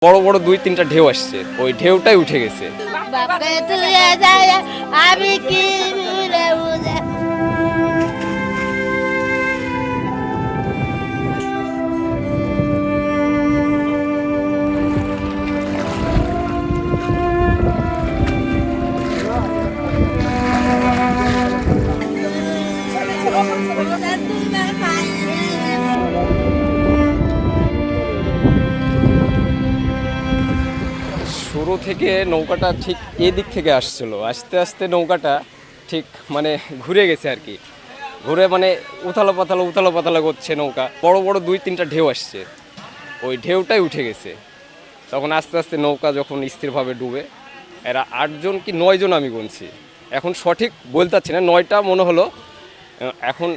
বড় বড় ২-৩টা ঢেউ আসছে, ওই ঢেউটাই উঠে গেছে। আমি কি ভুলে বুঝে শুরু থেকে নৌকাটা ঠিক এদিক থেকে আসছিল, আস্তে আস্তে নৌকাটা ঠিক মানে ঘুরে গেছে আর কি, ঘুরে মানে উথালো পাতালো করছে নৌকা। বড় বড় ২-৩টা ঢেউ আসছে, ওই ঢেউটাই উঠে গেছে। তখন আস্তে আস্তে নৌকা যখন স্থিরভাবে ডুবে, এরা ৮জন কি ৯জন আমি গুনছি, এখন সঠিক বলতে পারছি না, ৯টা মনে হলো। এখন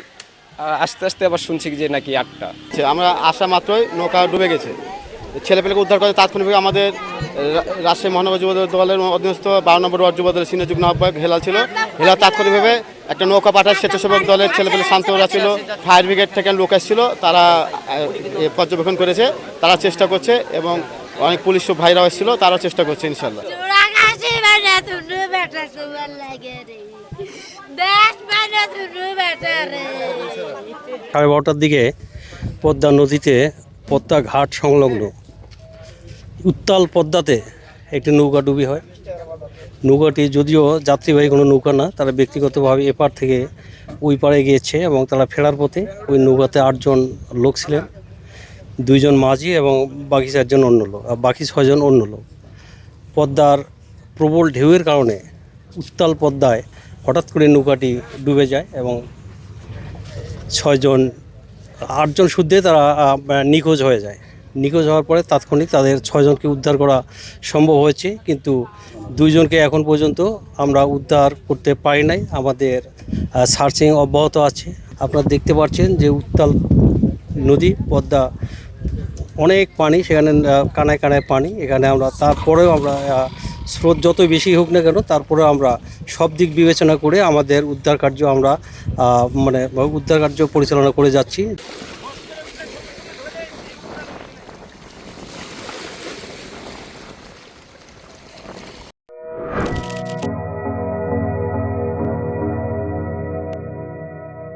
আস্তে আস্তে আবার শুনছি যে নাকি ৮টা। আমরা আসা মাত্রই নৌকা ডুবে গেছে। ছেলেপেলেকে উদ্ধার করে তাৎক্ষণিকভাবে আমাদের রাজশাহী মহানগর যুব দলের অধীনস্থ 12 নম্বর ওয়ার্ড যুব দলের সিনিয়র যুগ্ম আহ্বায়ক হেলাল ছিল। হেলাল তাৎক্ষণিকভাবে একটা নৌকা পাঠায়, স্বেচ্ছাসেবক দলের ছেলেপেলে শান্তরা ছিল, ফায়ার ব্রিগেড থেকে লোক এসেছিল, তারা পর্যবেক্ষণ করেছে, তারা চেষ্টা করছে এবং অনেক পুলিশ ভাইরাও এসেছিল, তারাও চেষ্টা করছে ইনশাল্লাহ। সাড়ে 12টার দিকে পদ্মা নদীতে পদ্মা ঘাট সংলগ্ন উত্তাল পদ্মাতে একটি নৌকা ডুবি হয়। নৌকাটি যদিও যাত্রীবাহী কোনো নৌকা না, তারা ব্যক্তিগতভাবে এপার থেকে ওই পাড়ে গিয়েছে এবং তারা ফেরার পথে ওই নৌকাতে 8জন লোক ছিলেন, 2জন মাঝি এবং বাকি 4জন অন্য লোক, আর বাকি 6জন অন্য লোক। পদ্মার প্রবল ঢেউয়ের কারণে উত্তাল পদ্মায় হঠাৎ করে নৌকাটি ডুবে যায় এবং 8জন শুদ্ধে তারা নিখোঁজ হয়ে যায়। নিখোঁজ হওয়ার পরে তাৎক্ষণিক তাদের 6জনকে উদ্ধার করা সম্ভব হয়েছে, কিন্তু 2জনকে এখন পর্যন্ত আমরা উদ্ধার করতে পারি নাই। আমাদের সার্চিং অব্যাহত আছে। আপনারা দেখতে পাচ্ছেন যে উত্তাল নদী পদ্মা, অনেক পানি, সেখানে কানায় কানায় পানি। এখানে আমরা তারপরেও আমরা স্রোত যতই বেশি হোক না কেন, তারপরেও আমরা সব দিক বিবেচনা করে আমাদের উদ্ধার কার্য পরিচালনা করে যাচ্ছি।